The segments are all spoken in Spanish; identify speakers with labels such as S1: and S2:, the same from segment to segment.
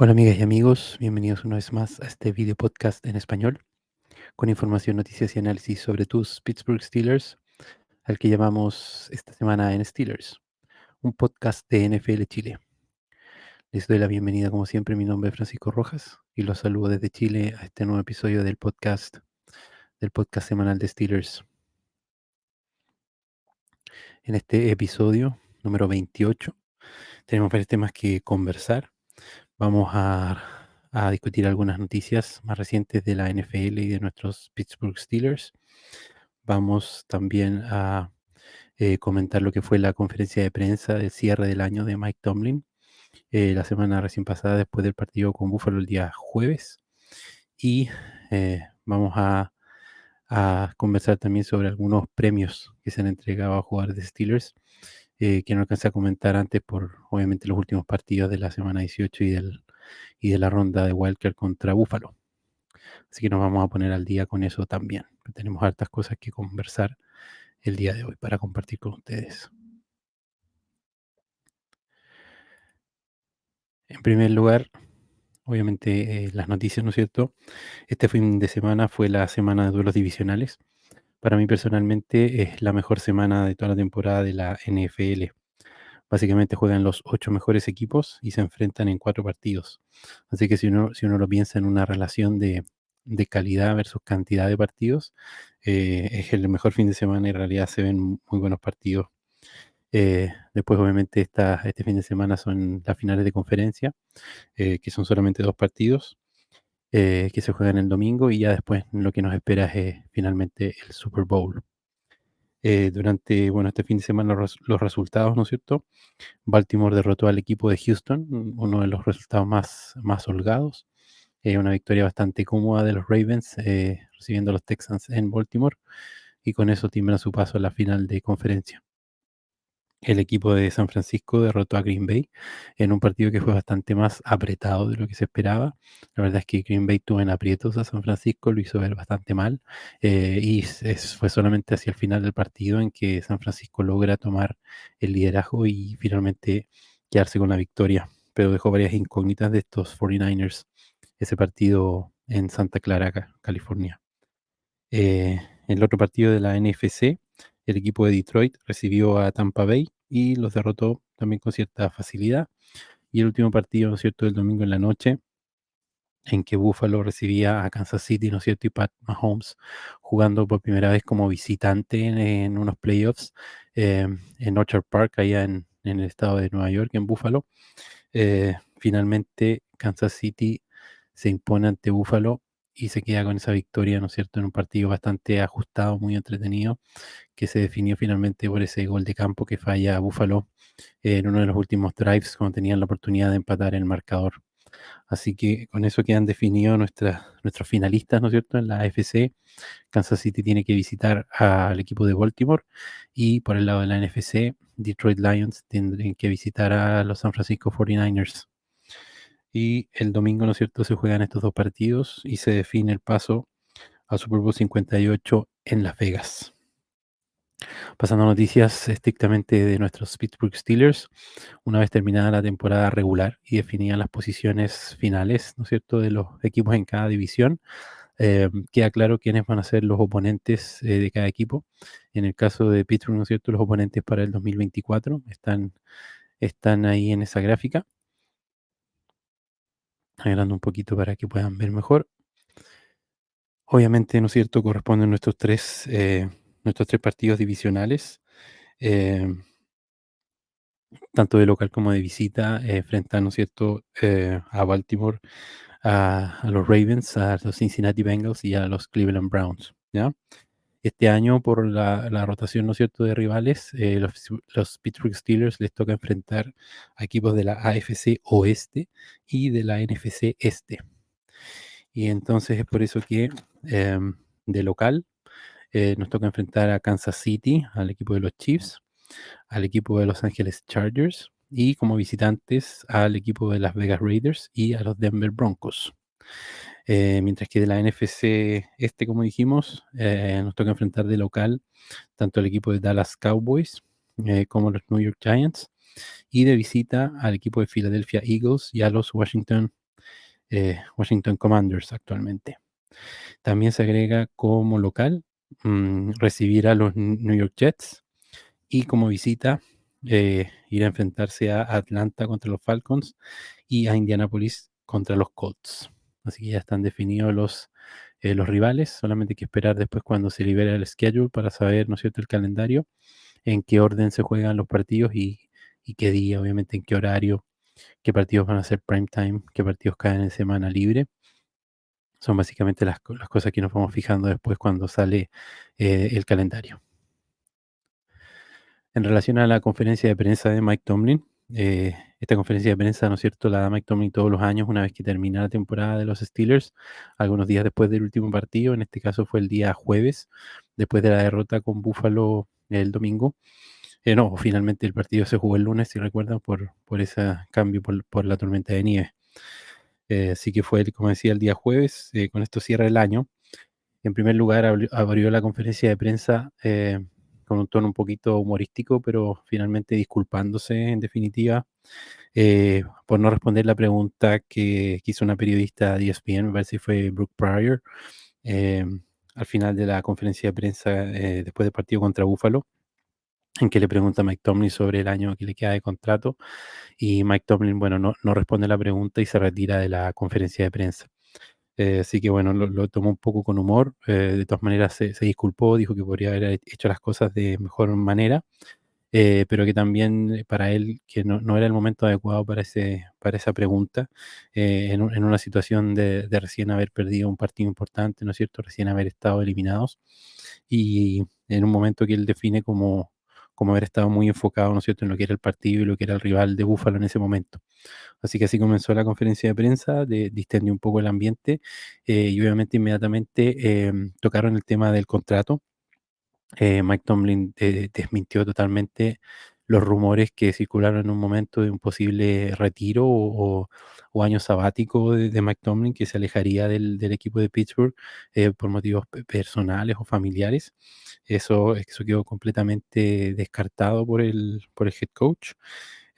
S1: Hola amigas y amigos, bienvenidos una vez más a este video podcast en español con información, noticias y análisis sobre tus Pittsburgh Steelers, al que llamamos esta semana en Steelers, un podcast de NFL Chile. Les doy la bienvenida como siempre, mi nombre es Francisco Rojas y los saludo desde Chile a este nuevo episodio del podcast semanal de Steelers. En este episodio número 28 tenemos varios temas que conversar. Vamos a discutir algunas noticias más recientes de la NFL y de nuestros Pittsburgh Steelers. Vamos también a comentar lo que fue la conferencia de prensa de cierre del año de Mike Tomlin, la semana recién pasada después del partido con Buffalo el día jueves. Y vamos a conversar también sobre algunos premios que se han entregado a jugadores de Steelers, que no alcancé a comentar antes por obviamente los últimos partidos de la semana 18 y de la ronda de Wildcard contra Buffalo. Así que nos vamos a poner al día con eso también. Tenemos hartas cosas que conversar el día de hoy para compartir con ustedes. En primer lugar, obviamente las noticias, ¿no es cierto? Este fin de semana fue la semana de duelos divisionales. Para mí personalmente es la mejor semana de toda la temporada de la NFL. Básicamente juegan los 8 mejores equipos y se enfrentan en 4 partidos. Así que si uno lo piensa en una relación de calidad versus cantidad de partidos, es el mejor fin de semana y en realidad se ven muy buenos partidos. Después, obviamente, este fin de semana son las finales de conferencia, que son solamente 2 partidos, que se juegan el domingo y ya después lo que nos espera es finalmente el Super Bowl. Durante, bueno, este fin de semana los resultados, ¿no es cierto? Baltimore derrotó al equipo de Houston, uno de los resultados más holgados. Una victoria bastante cómoda de los Ravens, recibiendo a los Texans en Baltimore, y con eso timbran su paso a la final de conferencia. El equipo de San Francisco derrotó a Green Bay en un partido que fue bastante más apretado de lo que se esperaba. La verdad es que Green Bay tuvo en aprietos a San Francisco, lo hizo ver bastante mal, fue solamente hacia el final del partido en que San Francisco logra tomar el liderazgo y finalmente quedarse con la victoria, pero dejó varias incógnitas de estos 49ers, ese partido en Santa Clara, California. El otro partido de la NFC, el equipo de Detroit recibió a Tampa Bay y los derrotó también con cierta facilidad. Y el último partido, ¿no es cierto?, el domingo en la noche, en que Buffalo recibía a Kansas City, ¿no es cierto?, y Pat Mahomes jugando por primera vez como visitante en unos playoffs en Orchard Park, allá en el estado de Nueva York, en Buffalo. Finalmente, Kansas City se impone ante Buffalo y se queda con esa victoria, ¿no es cierto?, en un partido bastante ajustado, muy entretenido, que se definió finalmente por ese gol de campo que falla Buffalo en uno de los últimos drives cuando tenían la oportunidad de empatar el marcador. Así que con eso quedan definidos nuestros finalistas, ¿no es cierto?, en la AFC. Kansas City tiene que visitar al equipo de Baltimore y por el lado de la NFC, Detroit Lions tendrán que visitar a los San Francisco 49ers. Y el domingo, ¿no es cierto?, se juegan estos dos partidos y se define el paso al Super Bowl 58 en Las Vegas. Pasando a noticias estrictamente de nuestros Pittsburgh Steelers, una vez terminada la temporada regular y definidas las posiciones finales, ¿no es cierto?, de los equipos en cada división, queda claro quiénes van a ser los oponentes de cada equipo. En el caso de Pittsburgh, ¿no es cierto?, los oponentes para el 2024 están ahí en esa gráfica, agrandando un poquito para que puedan ver mejor. Obviamente, ¿no es cierto?, corresponden nuestros tres partidos divisionales, eh, tanto de local como de visita, enfrentan, ¿no es cierto?, a Baltimore, a los Ravens, a los Cincinnati Bengals y a los Cleveland Browns, ¿ya? Este año, por la rotación, ¿no es cierto?, de rivales, los Pittsburgh Steelers les toca enfrentar a equipos de la AFC Oeste y de la NFC Este. Y entonces es por eso que de local nos toca enfrentar a Kansas City, al equipo de los Chiefs, al equipo de Los Ángeles Chargers y como visitantes al equipo de Las Vegas Raiders y a los Denver Broncos. Mientras que de la NFC este, como dijimos, nos toca enfrentar de local tanto al equipo de Dallas Cowboys como los New York Giants y de visita al equipo de Philadelphia Eagles y a los Washington Washington Commanders actualmente. También se agrega como local, recibir a los New York Jets y como visita, ir a enfrentarse a Atlanta contra los Falcons y a Indianapolis contra los Colts. Así que ya están definidos los rivales, solamente hay que esperar después cuando se libere el schedule para saber, ¿no es cierto?, el calendario, en qué orden se juegan los partidos y qué día, obviamente, en qué horario, qué partidos van a ser prime time, qué partidos caen en semana libre. Son básicamente las cosas que nos vamos fijando después cuando sale el calendario. En relación a la conferencia de prensa de Mike Tomlin, esta conferencia de prensa, ¿no es cierto?, la da Mike Tomlin todos los años, una vez que termina la temporada de los Steelers, algunos días después del último partido, en este caso fue el día jueves, después de la derrota con Buffalo el domingo. No, finalmente el partido se jugó el lunes, si recuerdan, por ese cambio, por la tormenta de nieve. Así que fue, como decía, el día jueves, con esto cierra el año. En primer lugar, abrió la conferencia de prensa con un tono un poquito humorístico, pero finalmente disculpándose en definitiva por no responder la pregunta que hizo una periodista de ESPN, me parece que fue Brooke Pryor, eh, al final de la conferencia de prensa después del partido contra Buffalo, en que le pregunta a Mike Tomlin sobre el año que le queda de contrato y Mike Tomlin, bueno, no responde la pregunta y se retira de la conferencia de prensa. Así que bueno, lo tomó un poco con humor. De todas maneras se disculpó, dijo que podría haber hecho las cosas de mejor manera, pero que también para él que no era el momento adecuado para esa pregunta, en una situación de recién haber perdido un partido importante, ¿no es cierto? Recién haber estado eliminados y en un momento que él define como haber estado muy enfocado, ¿no es cierto?, en lo que era el partido y lo que era el rival de Búfalo en ese momento. Así que así comenzó la conferencia de prensa, distendió un poco el ambiente y obviamente inmediatamente tocaron el tema del contrato. Mike Tomlin desmintió totalmente los rumores que circularon en un momento de un posible retiro o año sabático de Mike Tomlin, que se alejaría del equipo de Pittsburgh por motivos personales o familiares. Eso quedó completamente descartado por el head coach.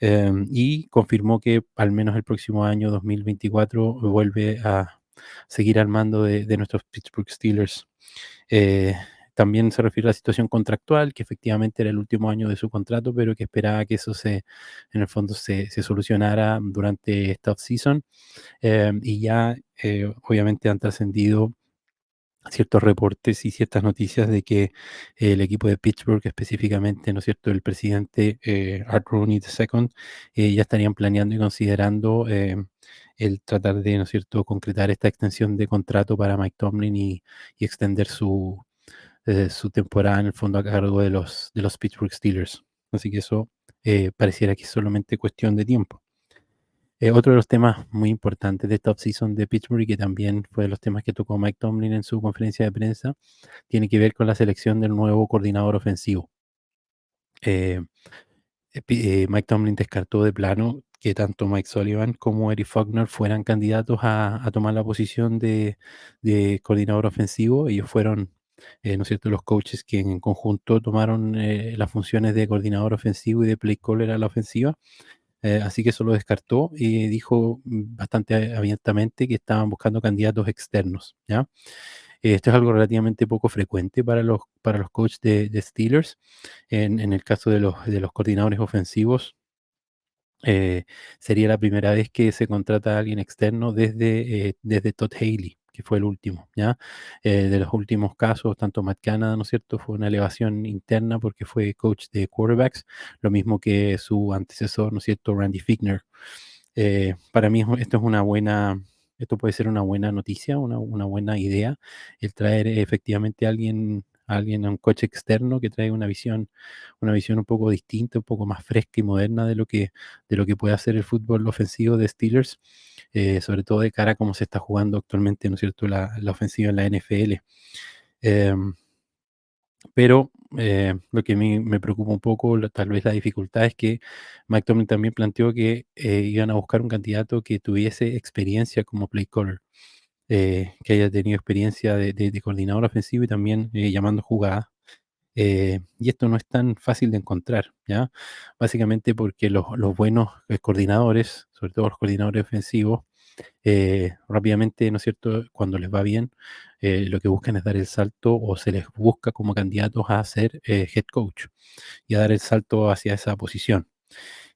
S1: Y confirmó que al menos el próximo año 2024 vuelve a seguir al mando de nuestros Pittsburgh Steelers. Eh, También se refiere a la situación contractual, que efectivamente era el último año de su contrato, pero que esperaba que eso en el fondo se solucionara durante esta off-season. Y ya obviamente han trascendido ciertos reportes y ciertas noticias de que el equipo de Pittsburgh, específicamente, ¿no es cierto?, el presidente Art Rooney II, ya estarían planeando y considerando el tratar de, ¿no es cierto?, concretar esta extensión de contrato para Mike Tomlin y extender su temporada en el fondo a cargo de los Pittsburgh Steelers. Así que eso pareciera que es solamente cuestión de tiempo. Otro de los temas muy importantes de esta offseason de Pittsburgh y que también fue de los temas que tocó Mike Tomlin en su conferencia de prensa, tiene que ver con la selección del nuevo coordinador ofensivo. Eh, Mike Tomlin descartó de plano que tanto Mike Sullivan como Eric Faulkner fueran candidatos a tomar la posición de coordinador ofensivo. Ellos fueron, ¿no es cierto?, los coaches que en conjunto tomaron las funciones de coordinador ofensivo y de play caller a la ofensiva. Así que eso lo descartó y dijo bastante abiertamente que estaban buscando candidatos externos, ¿ya? Esto es algo relativamente poco frecuente para los coaches de Steelers. En el caso de los coordinadores ofensivos, eh, sería la primera vez que se contrata a alguien externo desde Todd Haley, que fue el último, ¿ya? De los últimos casos, tanto Matt Canada, ¿no es cierto?, fue una elevación interna porque fue coach de quarterbacks, lo mismo que su antecesor, ¿no es cierto?, Randy Fichtner. Para mí esto puede ser una buena noticia, una buena idea, el traer efectivamente a un coach externo que trae una visión un poco distinta, un poco más fresca y moderna de lo que puede hacer el fútbol ofensivo de Steelers, sobre todo de cara a cómo se está jugando actualmente, ¿no es cierto?, la ofensiva en la NFL. Em, pero lo que a mí me preocupa un poco, tal vez la dificultad, es que Mike Tomlin también planteó que iban a buscar un candidato que tuviese experiencia como play caller, que haya tenido experiencia de coordinador ofensivo y también llamando jugadas. Y esto no es tan fácil de encontrar, ¿ya? Básicamente porque los buenos coordinadores, sobre todo los coordinadores ofensivos, rápidamente, ¿no es cierto?, cuando les va bien, lo que buscan es dar el salto o se les busca como candidatos a ser head coach y a dar el salto hacia esa posición.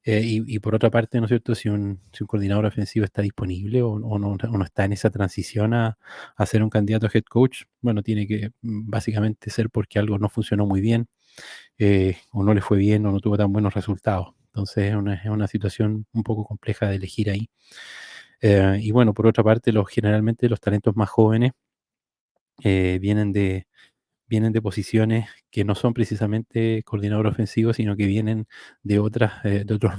S1: Y por otra parte, ¿no es cierto? Si un coordinador ofensivo está disponible o no está en esa transición a ser un candidato a head coach, bueno, tiene que básicamente ser porque algo no funcionó muy bien, o no le fue bien o no tuvo tan buenos resultados. Entonces es una situación un poco compleja de elegir ahí. Y bueno, por otra parte, generalmente los talentos más jóvenes eh, vienen de, vienen de posiciones que no son precisamente coordinador ofensivo, sino que vienen de otros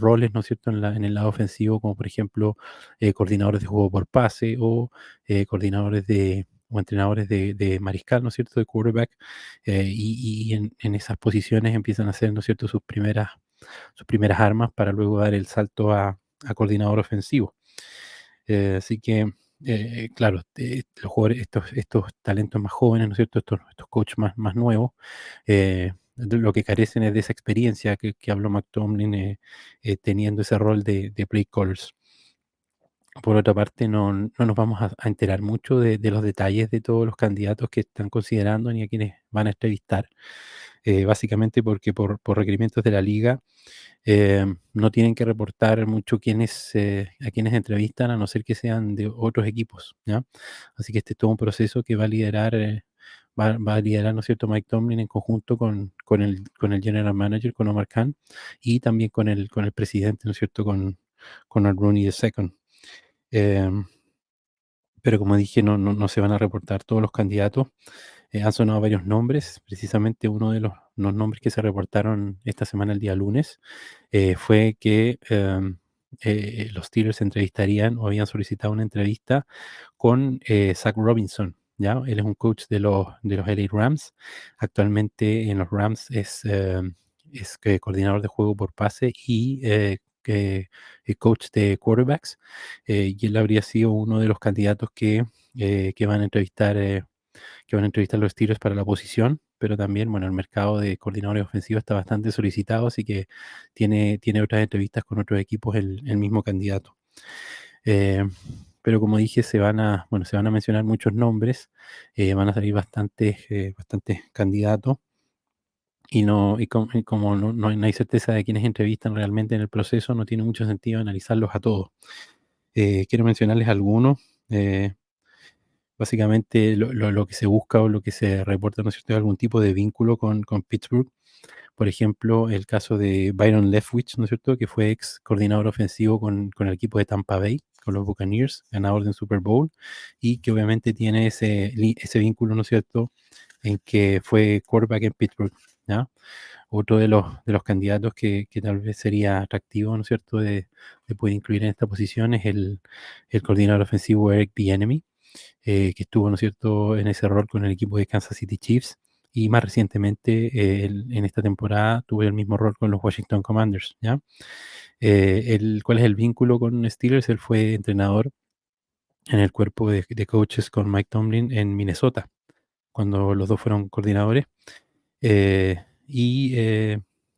S1: roles, ¿no es cierto?, en el lado ofensivo, como por ejemplo coordinadores de juego por pase o o entrenadores de mariscal, ¿no es cierto?, de quarterback, y en esas posiciones empiezan a hacer, ¿no es cierto?, sus primeras armas para luego dar el salto a coordinador ofensivo. Así que, claro, los jugadores, estos talentos más jóvenes, ¿no es cierto? Estos coaches más nuevos, lo que carecen es de esa experiencia que habló McTomlin, teniendo ese rol de play callers. Por otra parte, no nos vamos a enterar mucho de los detalles de todos los candidatos que están considerando ni a quienes van a entrevistar, básicamente porque por requerimientos de la liga no tienen que reportar mucho a quienes entrevistan, a no ser que sean de otros equipos, ¿ya? Así que este es todo un proceso que va a liderar, ¿no es cierto?, Mike Tomlin en conjunto con el general manager, con Omar Khan, y también con el presidente, ¿no es cierto?, con el Rooney II. Em, pero como dije, no se van a reportar todos los candidatos. Han sonado varios nombres, precisamente uno de los nombres que se reportaron esta semana, el día lunes, fue que los Steelers entrevistarían o habían solicitado una entrevista con Zach Robinson, ¿ya? Él es un coach de los LA Rams. Actualmente en los Rams es coordinador de juego por pase y coach de quarterbacks. Y él habría sido uno de los candidatos que van a entrevistar los Steelers para la posición, pero también, bueno, el mercado de coordinadores ofensivos está bastante solicitado, así que tiene otras entrevistas con otros equipos el mismo candidato. Eh, pero como dije, se van a mencionar muchos nombres, van a salir bastantes candidatos y como no hay certeza de quiénes entrevistan realmente en el proceso, no tiene mucho sentido analizarlos a todos. Quiero mencionarles algunos. Básicamente lo que se busca o lo que se reporta, ¿no es cierto?, es algún tipo de vínculo con Pittsburgh. Por ejemplo, el caso de Byron Leftwich, ¿no es cierto?, que fue ex coordinador ofensivo con el equipo de Tampa Bay, con los Buccaneers, ganador de un Super Bowl, y que obviamente tiene ese vínculo, ¿no es cierto?, en que fue quarterback en Pittsburgh, ¿ya? Otro de los candidatos que tal vez sería atractivo, ¿no es cierto?, de poder incluir en esta posición es el coordinador ofensivo Eric Bieniemy, que estuvo, ¿no es cierto?, en ese rol con el equipo de Kansas City Chiefs, y más recientemente, en esta temporada, tuvo el mismo rol con los Washington Commanders, ¿ya? ¿Cuál es el vínculo con Steelers? Él fue entrenador en el cuerpo de coaches con Mike Tomlin en Minnesota, cuando los dos fueron coordinadores. De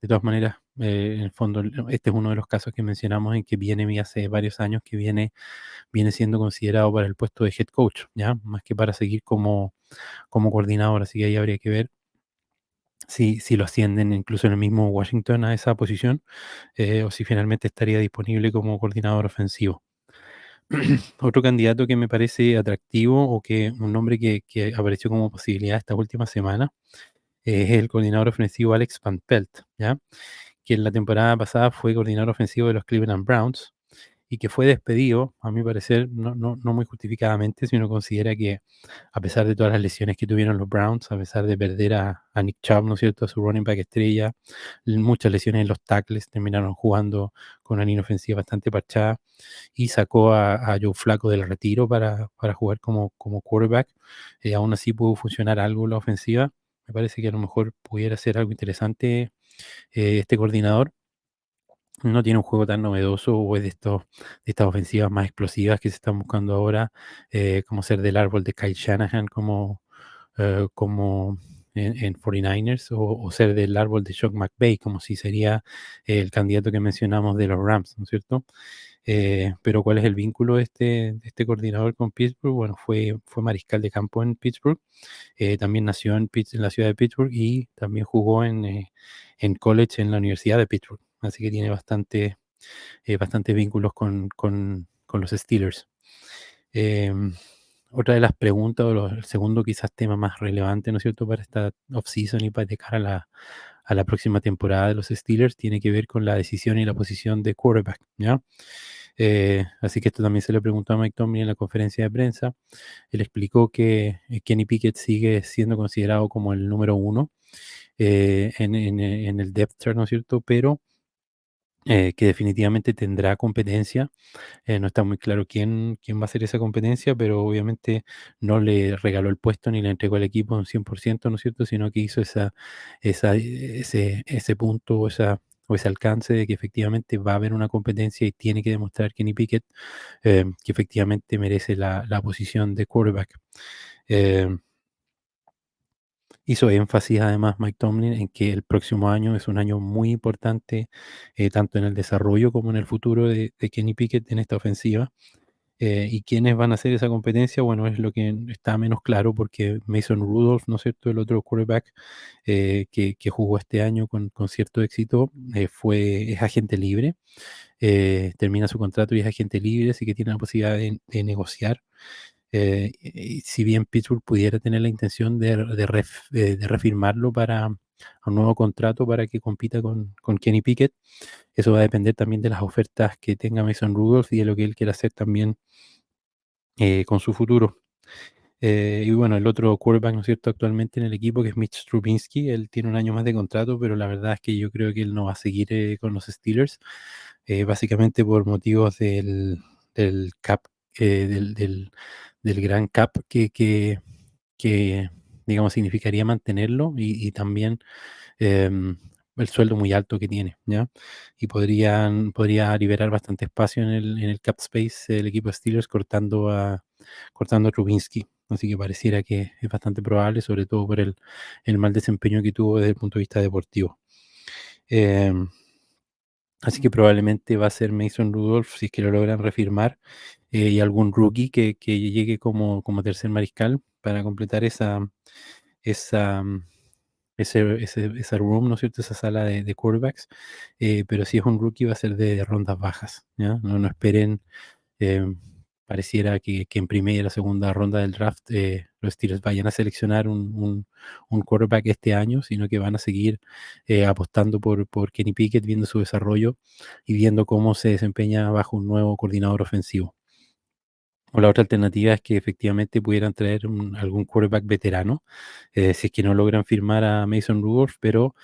S1: todas maneras, en el fondo, este es uno de los casos que mencionamos en que Bieniemy hace varios años que viene siendo considerado para el puesto de head coach, ¿ya? Más que para seguir como coordinador, así que ahí habría que ver si lo ascienden incluso en el mismo Washington a esa posición, o si finalmente estaría disponible como coordinador ofensivo. Otro candidato que me parece atractivo o que un nombre que apareció como posibilidad esta última semana es el coordinador ofensivo Alex Van Pelt, ¿ya? Que en la temporada pasada fue coordinador ofensivo de los Cleveland Browns y que fue despedido, a mi parecer, no muy justificadamente, si uno considera que a pesar de todas las lesiones que tuvieron los Browns, a pesar de perder a Nick Chubb, ¿no es cierto?, a su running back estrella, muchas lesiones en los tackles, terminaron jugando con una línea ofensiva bastante parchada y sacó a Joe Flacco del retiro para jugar como quarterback. Aún así pudo funcionar algo la ofensiva. Me parece que a lo mejor pudiera ser algo interesante este coordinador. No tiene un juego tan novedoso o es de estas ofensivas más explosivas que se están buscando ahora, como ser del árbol de Kyle Shanahan como en 49ers o ser del árbol de Sean McVay, como si sería el candidato que mencionamos de los Rams, ¿no es cierto? Pero ¿cuál es el vínculo de este coordinador con Pittsburgh? Bueno, fue mariscal de campo en Pittsburgh, también nació en la ciudad de Pittsburgh y también jugó en college en la Universidad de Pittsburgh, así que tiene bastantes vínculos con los Steelers. Em, Otra de las preguntas, el segundo quizás tema más relevante, ¿no es cierto?, para esta offseason y para de cara a la próxima temporada de los Steelers, tiene que ver con la decisión y la posición de quarterback, ¿ya? Así que esto también se le preguntó a Mike Tomlin en la conferencia de prensa. Él explicó que Kenny Pickett sigue siendo considerado como el número uno en el depth chart, ¿no es cierto? Pero que definitivamente tendrá competencia. No está muy claro quién va a hacer esa competencia, pero obviamente no le regaló el puesto ni le entregó al equipo un 100%, ¿no es cierto? Sino que hizo ese punto o ese alcance de que efectivamente va a haber una competencia y tiene que demostrar Kenny Pickett que efectivamente merece la posición de quarterback. Eh, Hizo énfasis además Mike Tomlin en que el próximo año es un año muy importante, tanto en el desarrollo como en el futuro de Kenny Pickett en esta ofensiva. ¿Y quiénes van a hacer esa competencia? Bueno, es lo que está menos claro porque Mason Rudolph, ¿no es cierto?, el otro quarterback que jugó este año con cierto éxito, es agente libre, termina su contrato y es agente libre, así que tiene la posibilidad de negociar. Y si bien Pittsburgh pudiera tener la intención de refirmarlo para un nuevo contrato para que compita con Kenny Pickett, eso va a depender también de las ofertas que tenga Mason Rudolph y de lo que él quiera hacer también con su futuro. Y bueno, el otro quarterback, ¿no es cierto?, actualmente en el equipo, que es Mitch Trubisky, él tiene un año más de contrato, pero la verdad es que yo creo que él no va a seguir con los Steelers, básicamente por motivos del cap, del gran cap que, digamos, significaría mantenerlo y también el sueldo muy alto que tiene, ¿ya? Y podría liberar bastante espacio en el cap space el equipo de Steelers cortando a Trubinsky. Así que pareciera que es bastante probable, sobre todo por el mal desempeño que tuvo desde el punto de vista deportivo. Em, Así que probablemente va a ser Mason Rudolph si es que lo logran refirmar, y algún rookie que llegue como tercer mariscal para completar esa, esa room, ¿no es cierto? Esa sala de quarterbacks. Pero si es un rookie va a ser de rondas bajas, ¿ya? No esperen, eh, pareciera que en primera y la segunda ronda del draft los Steelers vayan a seleccionar un quarterback este año, sino que van a seguir apostando por Kenny Pickett, viendo su desarrollo y viendo cómo se desempeña bajo un nuevo coordinador ofensivo. O la otra alternativa es que efectivamente pudieran traer algún quarterback veterano, si es que no logran firmar a Mason Rudolph, pero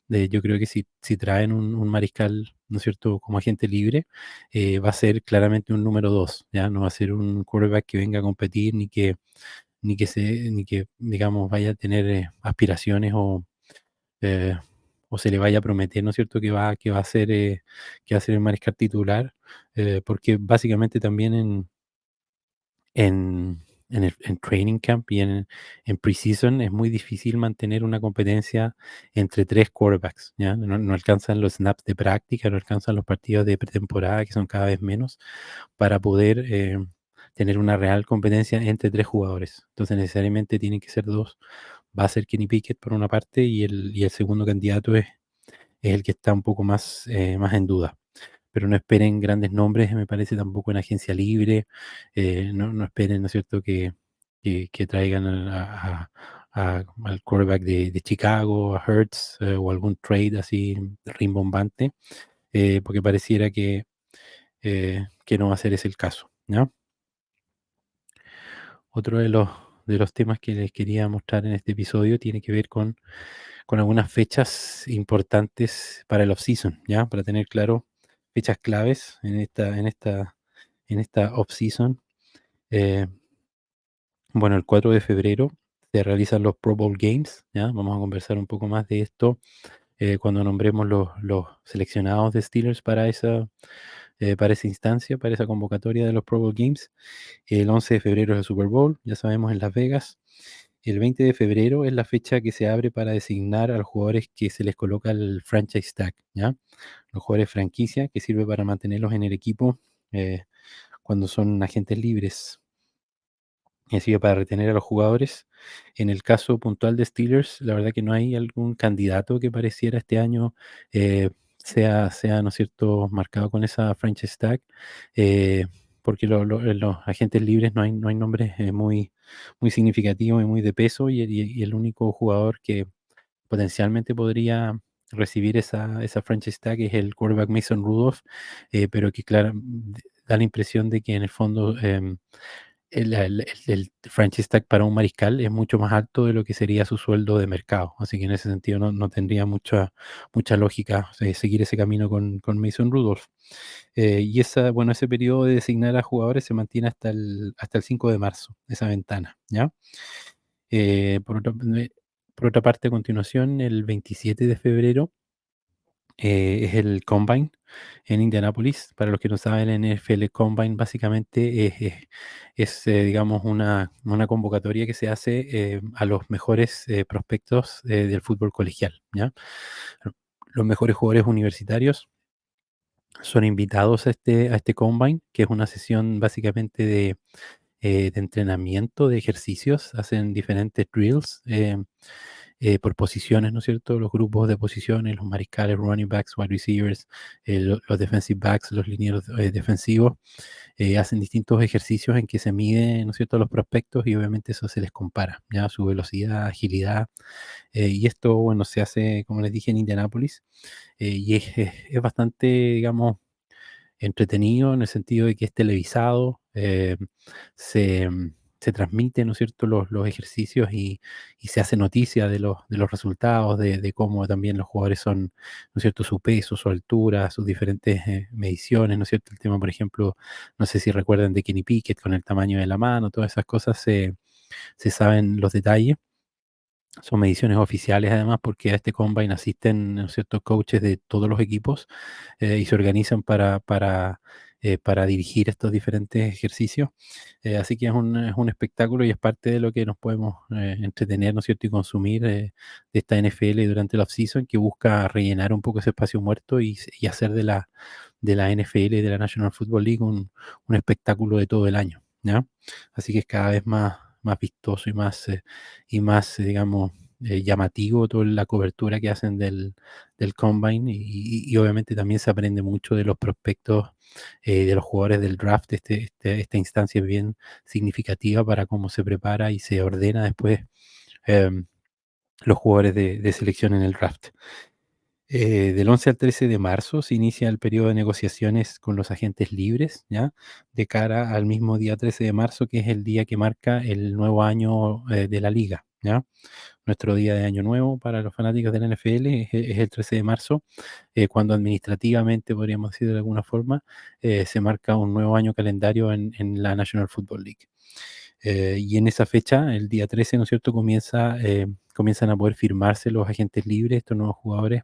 S1: yo creo que si traen un mariscal, ¿no es cierto?, como agente libre, va a ser claramente un número dos, ¿ya? No va a ser un quarterback que venga a competir ni que, digamos, vaya a tener aspiraciones eh, o se le vaya a prometer, ¿no es cierto?, que va a ser el mariscal titular, porque básicamente también en training camp y en preseason es muy difícil mantener una competencia entre 3 quarterbacks, ¿ya? No alcanzan los snaps de práctica, no alcanzan los partidos de pretemporada, que son cada vez menos, para poder, tener una real competencia entre 3 jugadores. Entonces, necesariamente tienen que ser 2. Va a ser Kenny Pickett por una parte, y el segundo candidato es el que está un poco más en duda, pero no esperen grandes nombres, me parece, tampoco en agencia libre. No esperen, ¿no es cierto?, que traigan al quarterback de Chicago, a Hurts, o algún trade así rimbombante, porque pareciera que no va a ser ese el caso, ¿ya? Otro de los temas que les quería mostrar en este episodio tiene que ver con algunas fechas importantes para el off-season, ¿ya? Para tener claro fechas claves en esta off-season. Eh, bueno, el 4 de febrero se realizan los Pro Bowl Games, ¿ya? Vamos a conversar un poco más de esto cuando nombremos los seleccionados de Steelers para esa instancia, para esa convocatoria de los Pro Bowl Games. El 11 de febrero es el Super Bowl, ya sabemos, en Las Vegas. El 20 de febrero es la fecha que se abre para designar a los jugadores que se les coloca el franchise tag, ¿ya? Los jugadores franquicia, que sirve para mantenerlos en el equipo cuando son agentes libres. Y así que para retener a los jugadores. En el caso puntual de Steelers, la verdad que no hay algún candidato que pareciera este año eh, sea, ¿no es cierto?, marcado con esa franchise tag, eh, porque en los agentes libres no hay nombres muy significativos y muy de peso, y el único jugador que potencialmente podría recibir esa franchise tag es el quarterback Mason Rudolph, pero que claro, da la impresión de que en el fondo el franchise tag para un mariscal es mucho más alto de lo que sería su sueldo de mercado. Así que en ese sentido no tendría mucha lógica seguir ese camino con Mason Rudolph. Y bueno, ese periodo de designar a jugadores se mantiene hasta el 5 de marzo, esa ventana, ¿ya? Eh, por otra, eh, por otra parte, a continuación, el 27 de febrero es el Combine en Indianápolis. Para los que no saben, el NFL Combine básicamente digamos, una convocatoria que se hace a los mejores prospectos del fútbol colegial, ¿ya? Los mejores jugadores universitarios son invitados a este Combine, que es una sesión básicamente de entrenamiento, de ejercicios, hacen diferentes drills por posiciones, ¿no es cierto? Los grupos de posiciones, los mariscales, running backs, wide receivers, los defensive backs, los linieros defensivos, hacen distintos ejercicios en que se mide, ¿no es cierto?, los prospectos y obviamente eso se les compara, ya su velocidad, agilidad, y esto, bueno, se hace, como les dije, en Indianápolis, y es bastante, digamos, entretenido en el sentido de que es televisado, se, se transmite, ¿no es cierto?, los ejercicios y se hace noticia de los resultados, de cómo también los jugadores son, ¿no es cierto?, su peso, su altura, sus diferentes mediciones, ¿no es cierto? El tema, por ejemplo, no sé si recuerdan de Kenny Pickett con el tamaño de la mano, todas esas cosas se saben los detalles. Son mediciones oficiales además porque a este combine asisten, ¿no es cierto?, coaches de todos los equipos y se organizan para dirigir estos diferentes ejercicios. Así que es un espectáculo y es parte de lo que nos podemos entretener, ¿no es cierto?, y consumir de esta NFL durante la offseason, que busca rellenar un poco ese espacio muerto y hacer de la NFL y de la National Football League un espectáculo de todo el año, ¿ya? Así que es cada vez más vistoso y más, digamos, llamativo toda la cobertura que hacen del Combine y obviamente también se aprende mucho de los prospectos, de los jugadores del draft. Esta instancia es bien significativa para cómo se prepara y se ordena después em, los jugadores de selección en el draft. Del 11 al 13 de marzo se inicia el periodo de negociaciones con los agentes libres, ¿ya? De cara al mismo día 13 de marzo, que es el día que marca el nuevo año de la liga, ¿ya? Nuestro día de año nuevo para los fanáticos de la NFL es el 13 de marzo, cuando administrativamente, podríamos decir de alguna forma, se marca un nuevo año calendario en la National Football League. Y en esa fecha, el día 13, ¿no es cierto?, comienzan a poder firmarse los agentes libres, estos nuevos jugadores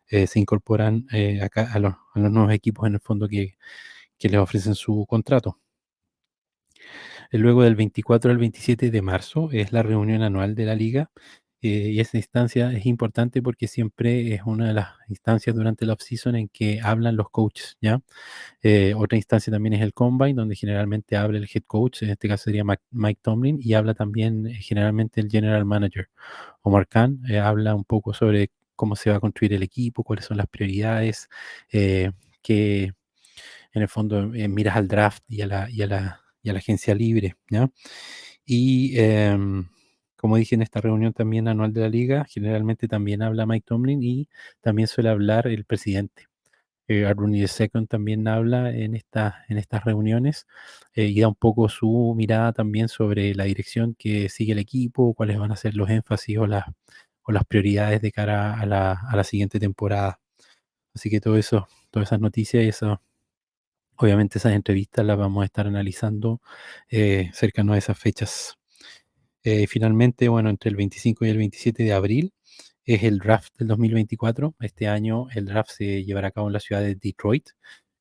S1: se incorporan acá a los nuevos equipos en el fondo que les ofrecen su contrato. Luego del 24 al 27 de marzo es la reunión anual de la liga, y esa instancia es importante porque siempre es una de las instancias durante la off-season en que hablan los coaches, ¿ya? Otra instancia también es el Combine, donde generalmente habla el head coach, en este caso sería Mike Tomlin, y habla también generalmente el general manager. Omar Khan habla un poco sobre cómo se va a construir el equipo, cuáles son las prioridades, que en el fondo miras al draft y a la agencia libre, ¿ya? Y como dije en esta reunión también anual de la liga, generalmente también habla Mike Tomlin y también suele hablar el presidente. Rooney II también habla en estas reuniones y da un poco su mirada también sobre la dirección que sigue el equipo, cuáles van a ser los énfasis o las prioridades de cara a la siguiente temporada. Así que todo eso, todas esas noticias y eso, obviamente esas entrevistas las vamos a estar analizando cercano a esas fechas. Finalmente, bueno, entre el 25 y el 27 de abril es el draft del 2024. Este año el draft se llevará a cabo en la ciudad de Detroit.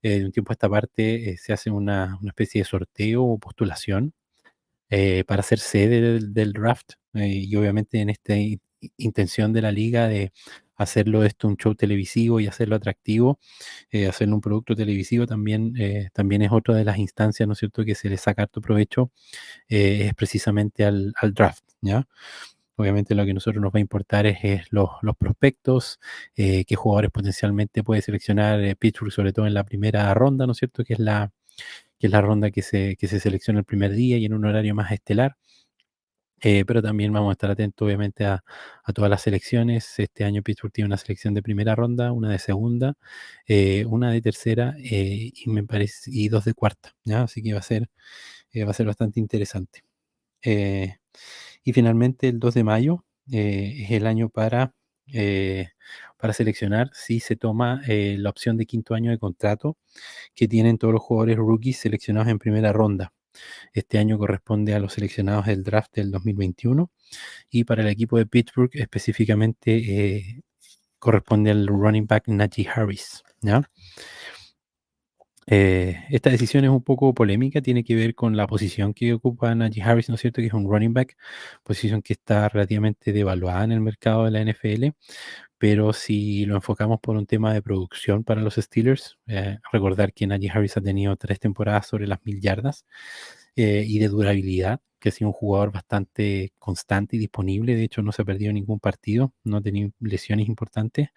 S1: De un tiempo a esta parte se hace una especie de sorteo o postulación para ser sede del draft, y obviamente en esta intención de la liga de hacerlo esto un show televisivo y hacerlo atractivo, hacerlo un producto televisivo también, también es otra de las instancias, ¿no es cierto?, que se le saca harto provecho, es precisamente al draft, ¿ya? Obviamente lo que a nosotros nos va a importar es los prospectos, qué jugadores potencialmente puede seleccionar Pittsburgh, sobre todo en la primera ronda, ¿no es cierto?, que es la ronda que se selecciona el primer día y en un horario más estelar. Pero también vamos a estar atentos, obviamente, a todas las selecciones. Este año Pittsburgh tiene una selección de primera ronda, una de segunda, una de tercera y me parece, y dos de cuarta, ¿ya? Así que va a ser bastante interesante. Eh, y finalmente, el 2 de mayo es el año para seleccionar si se toma la opción de quinto año de contrato que tienen todos los jugadores rookies seleccionados en primera ronda. Este año corresponde a los seleccionados del draft del 2021 y para el equipo de Pittsburgh específicamente corresponde al running back Najee Harris, ¿ya? Esta decisión es un poco polémica, tiene que ver con la posición que ocupa Najee Harris, ¿no es cierto?, que es un running back, posición que está relativamente devaluada en el mercado de la NFL, pero si lo enfocamos por un tema de producción para los Steelers, recordar que Najee Harris ha tenido 3 temporadas sobre las 1000 yardas y de durabilidad, que ha sido un jugador bastante constante y disponible, de hecho no se ha perdido ningún partido, no ha tenido lesiones importantes.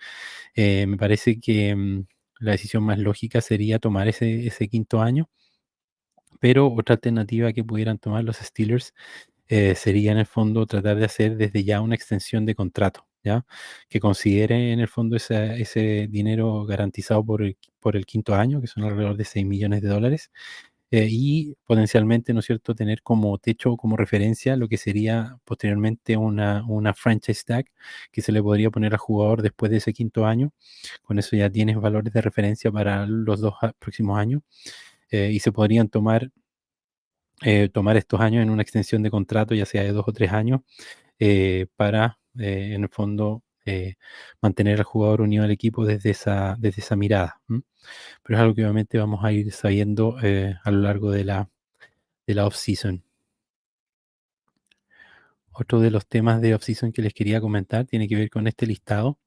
S1: Me parece que la decisión más lógica sería tomar ese quinto año, pero otra alternativa que pudieran tomar los Steelers sería en el fondo tratar de hacer desde ya una extensión de contrato, ¿ya? Que considere en el fondo ese dinero garantizado por el quinto año, que son alrededor de $6 millones, y potencialmente, ¿no es cierto?, tener como techo, como referencia, lo que sería posteriormente una franchise tag que se le podría poner al jugador después de ese quinto año. Con eso ya tienes valores de referencia para los dos próximos años y se podrían tomar estos años en una extensión de contrato, ya sea de 2 o 3 años, para, en el fondo, mantener al jugador unido al equipo desde esa mirada. ¿M? Pero es algo que obviamente vamos a ir sabiendo a lo largo de la off-season. Otro de los temas de off-season que les quería comentar tiene que ver con este listado.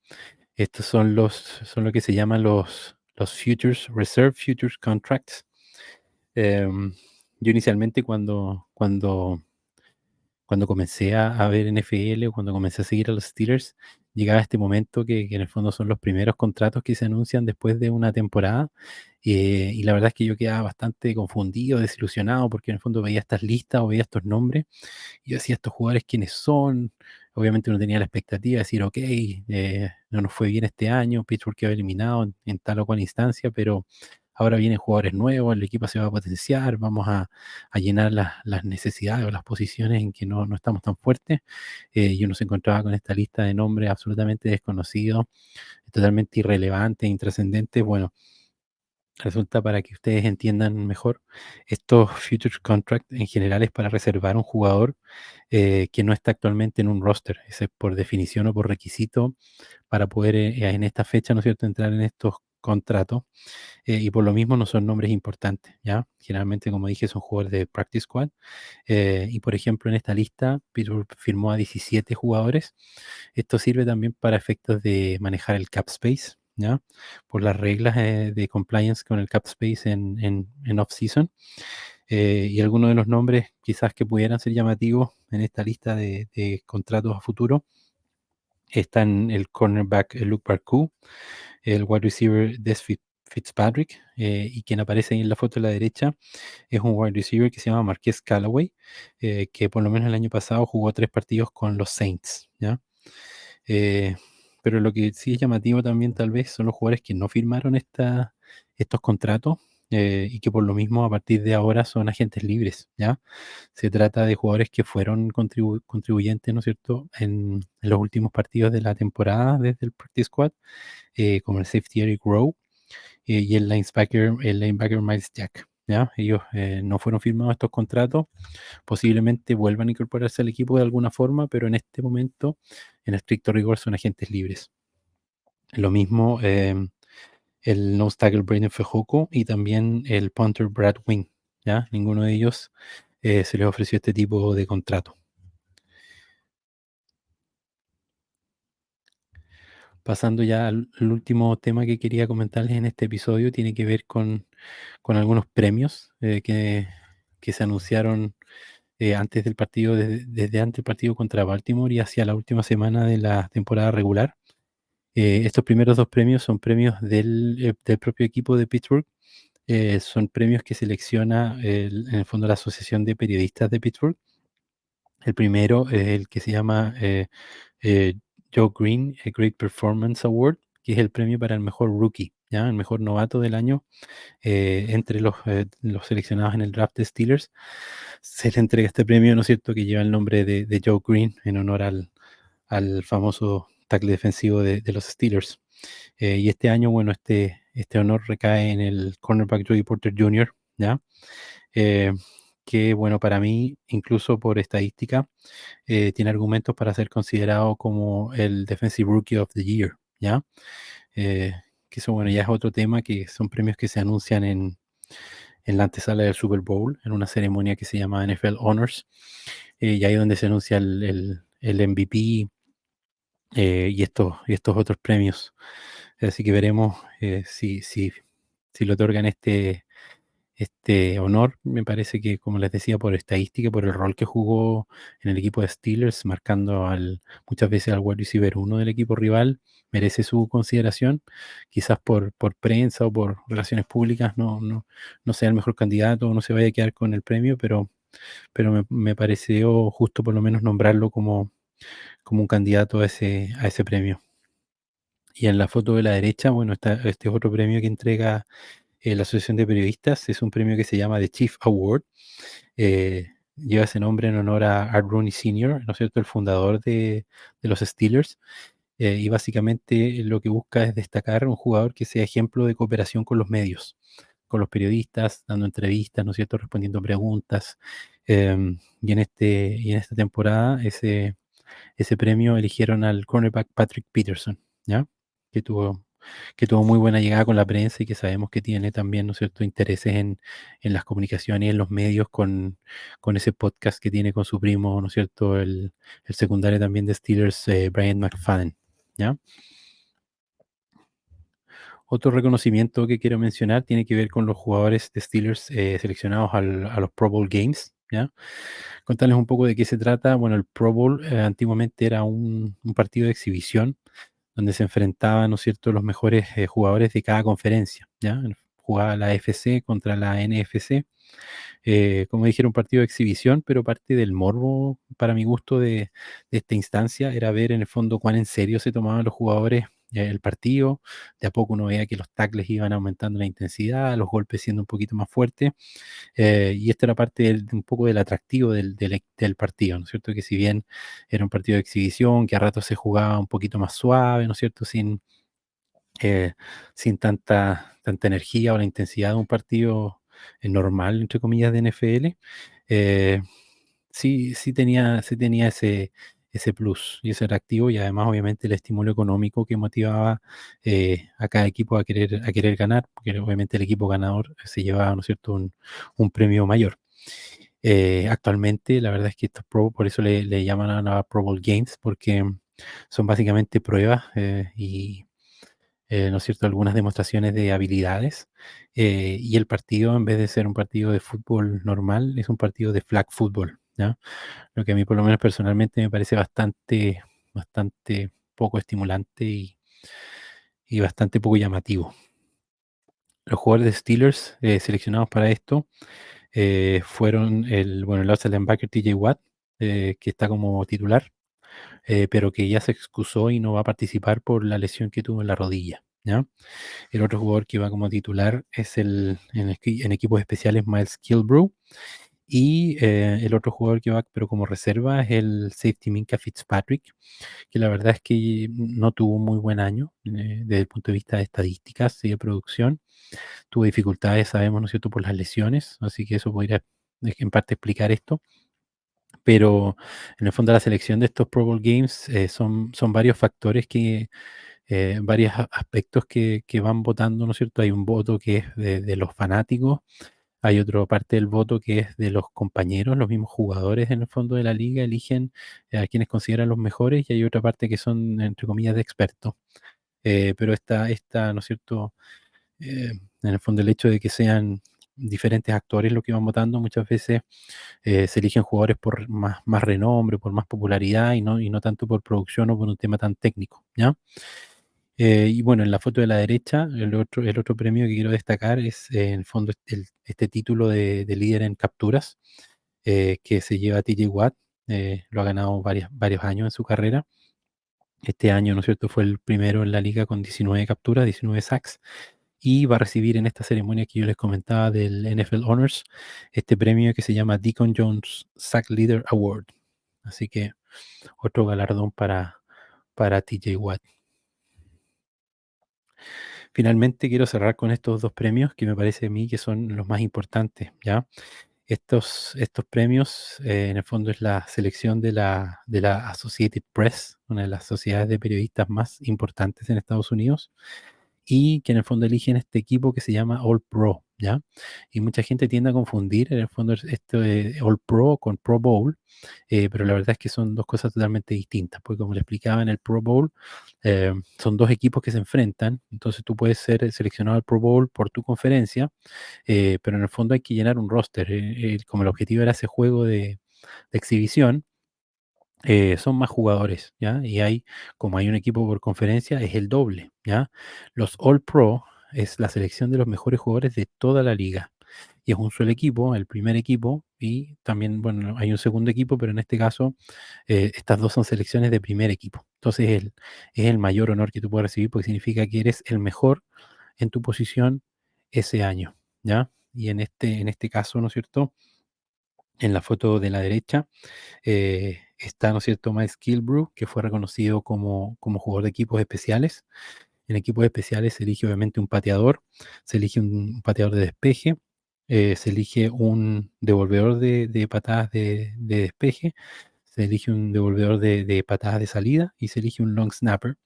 S1: Estos son lo que se llaman los futures, reserve futures contracts. Yo inicialmente cuando comencé a ver NFL o cuando comencé a seguir a los Steelers, llegaba este momento que en el fondo son los primeros contratos que se anuncian después de una temporada. Y la verdad es que yo quedaba bastante confundido, desilusionado, porque en el fondo veía estas listas o veía estos nombres y yo decía, estos jugadores, ¿quiénes son? Obviamente uno tenía la expectativa de decir, ok, no nos fue bien este año, Pittsburgh quedó eliminado en tal o cual instancia, pero ahora vienen jugadores nuevos, el equipo se va a potenciar, vamos a llenar las necesidades o las posiciones en que no estamos tan fuertes. Y uno se encontraba con esta lista de nombres absolutamente desconocidos, totalmente irrelevantes, intrascendentes. Bueno, resulta, para que ustedes entiendan mejor, estos futures contracts en general es para reservar un jugador que no está actualmente en un roster. Ese es por definición o por requisito para poder en esta fecha, ¿no es cierto?, entrar en estos contratos. Y por lo mismo no son nombres importantes, ¿ya? Generalmente, como dije, son jugadores de practice squad. Y por ejemplo, en esta lista, Pittsburgh firmó a 17 jugadores. Esto sirve también para efectos de manejar el cap space, ¿ya? Por las reglas de compliance con el cap space en off-season. Y algunos de los nombres quizás que pudieran ser llamativos en esta lista de contratos a futuro están el cornerback Luke Barkoo, el wide receiver Fitzpatrick, y quien aparece ahí en la foto a la derecha es un wide receiver que se llama Marquez Callaway, que por lo menos el año pasado jugó 3 partidos con los Saints, ¿ya? Eh, pero lo que sí es llamativo también tal vez son los jugadores que no firmaron estos contratos y que por lo mismo a partir de ahora son agentes libres, ¿ya? Se trata de jugadores que fueron contribuyentes, ¿no es cierto?, en los últimos partidos de la temporada desde el Practice Squad, como el safety Eric Rowe y el linebacker Miles Jack, ¿ya? Ellos no fueron firmados estos contratos, posiblemente vuelvan a incorporarse al equipo de alguna forma, pero en este momento, en estricto rigor, son agentes libres. Lo mismo el nose tackle Brandon Fehoko y también el punter Brad Wing, ¿ya? Ninguno de ellos se les ofreció este tipo de contrato. Pasando ya al último tema que quería comentarles en este episodio, tiene que ver con algunos premios que se anunciaron antes del partido, desde antes del partido contra Baltimore y hacia la última semana de la temporada regular. Estos primeros dos premios son premios del propio equipo de Pittsburgh. Son premios que selecciona en el fondo la Asociación de Periodistas de Pittsburgh. El primero es el que se llama eh, Joe Green Great Performance Award, que es el premio para el mejor rookie, ¿ya? El mejor novato del año entre los seleccionados en el draft de Steelers. Se le entrega este premio, ¿no es cierto?, que lleva el nombre de Joe Green en honor al famoso tackle defensivo de los Steelers. Y este año, bueno, este honor recae en el cornerback Joey Porter Jr., ¿ya? Eh, que, bueno, para mí, incluso por estadística, tiene argumentos para ser considerado como el Defensive Rookie of the Year, ¿ya? Eh, que eso, bueno, ya es otro tema, que son premios que se anuncian en la antesala del Super Bowl, en una ceremonia que se llama NFL Honors, y ahí donde se anuncia el MVP y estos otros premios. Así que veremos si le otorgan este honor. Me parece que, como les decía, por estadística, por el rol que jugó en el equipo de Steelers, marcando muchas veces al wide receiver uno del equipo rival, merece su consideración. Quizás por prensa o por relaciones públicas no sea el mejor candidato o no se vaya a quedar con el premio, pero me pareció justo por lo menos nombrarlo como un candidato a ese premio. Y en la foto de la derecha, bueno, está este otro premio que entrega la Asociación de Periodistas. Es un premio que se llama The Chief Award. Lleva ese nombre en honor a Art Rooney Sr., ¿no es cierto?, el fundador de los Steelers. Y básicamente lo que busca es destacar un jugador que sea ejemplo de cooperación con los medios, con los periodistas, dando entrevistas, ¿no es cierto?, respondiendo preguntas. Y en esta temporada ese premio eligieron al cornerback Patrick Peterson, ¿ya? Que tuvo, que tuvo muy buena llegada con la prensa y que sabemos que tiene también, ¿no es cierto?, intereses en las comunicaciones y en los medios con ese podcast que tiene con su primo, ¿no es cierto?, el secundario también de Steelers, Brian McFadden, ¿ya? Otro reconocimiento que quiero mencionar tiene que ver con los jugadores de Steelers seleccionados a los Pro Bowl Games, ¿ya? Contarles un poco de qué se trata. Bueno, el Pro Bowl antiguamente era un partido de exhibición donde se enfrentaban, ¿no es cierto?, los mejores jugadores de cada conferencia, ¿ya? Jugaba la AFC contra la NFC. Como dije, era un partido de exhibición, pero parte del morbo, para mi gusto, de esta instancia era ver en el fondo cuán en serio se tomaban los jugadores el partido. De a poco uno veía que los tackles iban aumentando la intensidad, los golpes siendo un poquito más fuertes. Y esto era parte un poco del atractivo del partido, ¿no es cierto? Que si bien era un partido de exhibición, que a ratos se jugaba un poquito más suave, ¿no es cierto? Eh, sin tanta energía o la intensidad de un partido normal, entre comillas, de NFL, eh, sí tenía ese plus y ese atractivo, y además obviamente el estímulo económico que motivaba a cada equipo a querer ganar, porque obviamente el equipo ganador se llevaba, ¿no es cierto?, un premio mayor. Actualmente, la verdad es que por eso le llaman a la Pro Bowl Games, porque son básicamente pruebas ¿no es cierto?, algunas demostraciones de habilidades. Y el partido, en vez de ser un partido de fútbol normal, es un partido de flag football, ¿ya? Lo que a mí, por lo menos personalmente, me parece bastante poco estimulante y bastante poco llamativo. Los jugadores de Steelers seleccionados para esto fueron el outside linebacker TJ Watt, que está como titular, pero que ya se excusó y no va a participar por la lesión que tuvo en la rodilla, ¿ya? El otro jugador que va como titular es en equipos especiales Miles Kilbrew. Y el otro jugador que va, pero como reserva, es el safety Minka Fitzpatrick, que la verdad es que no tuvo un muy buen año desde el punto de vista de estadísticas y de producción. Tuvo dificultades, sabemos, ¿no es cierto?, por las lesiones, así que eso podría en parte explicar esto. Pero en el fondo la selección de estos Pro Bowl Games son varios factores varios aspectos que van votando, ¿no es cierto? Hay un voto que es de los fanáticos, hay otra parte del voto que es de los compañeros, los mismos jugadores en el fondo de la liga eligen a quienes consideran los mejores, y hay otra parte que son, entre comillas, de expertos. pero ¿no es cierto? En el fondo el hecho de que sean diferentes actores los que van votando, muchas veces se eligen jugadores por más renombre, por más popularidad y no tanto por producción o por un tema tan técnico, ¿ya? Y bueno, en la foto de la derecha, el otro premio que quiero destacar es en el fondo este título de líder en capturas que se lleva TJ Watt. Lo ha ganado varios años en su carrera. Este año, ¿no es cierto?, fue el primero en la liga con 19 capturas, 19 sacks, y va a recibir en esta ceremonia que yo les comentaba del NFL Honors este premio que se llama Deacon Jones Sack Leader Award. Así que otro galardón para TJ Watt. Finalmente quiero cerrar con estos dos premios que me parece a mí que son los más importantes, ¿ya? Estos premios, en el fondo, es la selección de la Associated Press, una de las sociedades de periodistas más importantes en Estados Unidos, y que en el fondo eligen este equipo que se llama All Pro, ¿ya? Y mucha gente tiende a confundir en el fondo esto de All Pro con Pro Bowl, pero la verdad es que son dos cosas totalmente distintas, porque como le explicaba en el Pro Bowl, son dos equipos que se enfrentan, entonces tú puedes ser seleccionado al Pro Bowl por tu conferencia, pero en el fondo hay que llenar un roster. Como el objetivo era ese juego de exhibición, son más jugadores, ¿ya? Y como hay un equipo por conferencia, es el doble, ¿ya? Los All Pro es la selección de los mejores jugadores de toda la liga. Y es un solo equipo, el primer equipo, y también, bueno, hay un segundo equipo, pero en este caso, estas dos son selecciones de primer equipo. Entonces, es el mayor honor que tú puedes recibir porque significa que eres el mejor en tu posición ese año, ¿ya? Y en este caso, ¿no es cierto? En la foto de la derecha está, ¿no es cierto?, Miles Kilbrew, que fue reconocido como jugador de equipos especiales. En equipos especiales se elige obviamente un pateador, se elige un pateador de despeje, se elige un devolvedor de patadas de despeje, se elige un devolvedor de patadas de salida y se elige un long snapper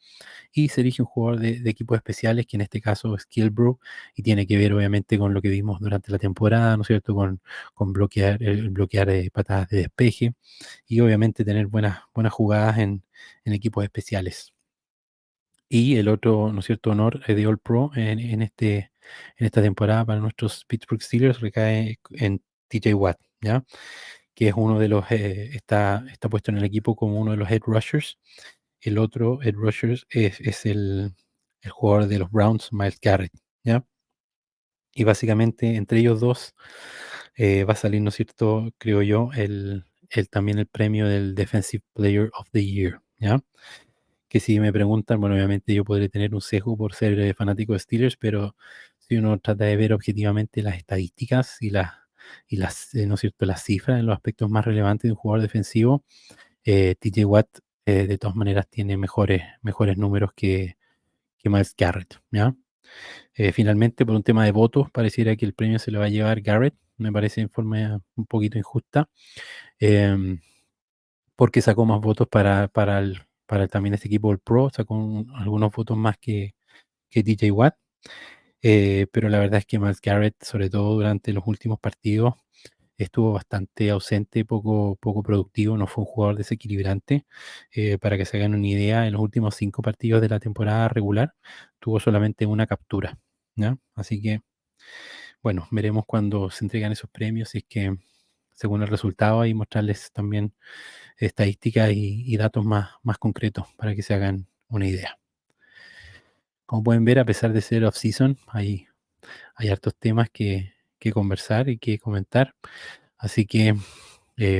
S1: y se elige un jugador de equipos especiales, que en este caso es Kilbrew, y tiene que ver obviamente con lo que vimos durante la temporada, ¿no es cierto? Con bloquear, bloquear patadas de despeje y obviamente tener buenas jugadas en equipos especiales. Y el otro, ¿no es cierto?, honor de All Pro en esta temporada para nuestros Pittsburgh Steelers recae en TJ Watt, ¿ya? Que es uno de los, está puesto en el equipo como uno de los head rushers. El otro head rushers es el jugador de los Browns, Myles Garrett, ¿ya? Y básicamente entre ellos dos va a salir, ¿no es cierto?, creo yo, también el premio del Defensive Player of the Year, ¿ya? Que si me preguntan, bueno, obviamente yo podré tener un sesgo por ser fanático de Steelers, pero si uno trata de ver objetivamente las estadísticas ¿no es cierto?, las cifras en los aspectos más relevantes de un jugador defensivo, TJ Watt de todas maneras tiene mejores números que Myles Garrett, ¿ya? Finalmente, por un tema de votos, pareciera que el premio se lo va a llevar Garrett, me parece en forma un poquito injusta, em, porque sacó más votos también este equipo, el Pro, sacó algunos votos más que TJ Watt, pero la verdad es que Myles Garrett, sobre todo durante los últimos partidos, estuvo bastante ausente, poco productivo, no fue un jugador desequilibrante. Para que se hagan una idea, en los últimos 5 partidos de la temporada regular tuvo solamente una captura, ¿ya? Así que, bueno, veremos cuando se entregan esos premios, si es que según el resultado y mostrarles también estadísticas y datos más concretos para que se hagan una idea. Como pueden ver, a pesar de ser off-season, hay hartos temas que conversar y que comentar. Así que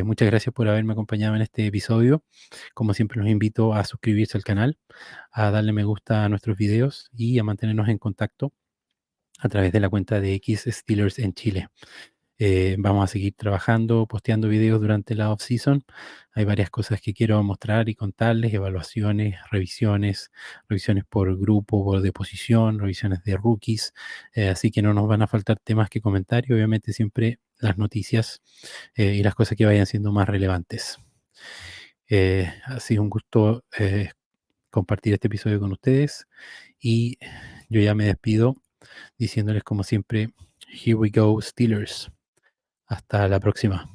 S1: muchas gracias por haberme acompañado en este episodio. Como siempre, los invito a suscribirse al canal, a darle me gusta a nuestros videos y a mantenernos en contacto a través de la cuenta de X Steelers en Chile. Vamos a seguir trabajando, posteando videos durante la off-season. Hay varias cosas que quiero mostrar y contarles, evaluaciones, revisiones por grupo, por de posición, revisiones de rookies. Así que no nos van a faltar temas que comentar y obviamente siempre las noticias y las cosas que vayan siendo más relevantes. Ha sido un gusto compartir este episodio con ustedes y yo ya me despido diciéndoles como siempre, Here we go Steelers. Hasta la próxima.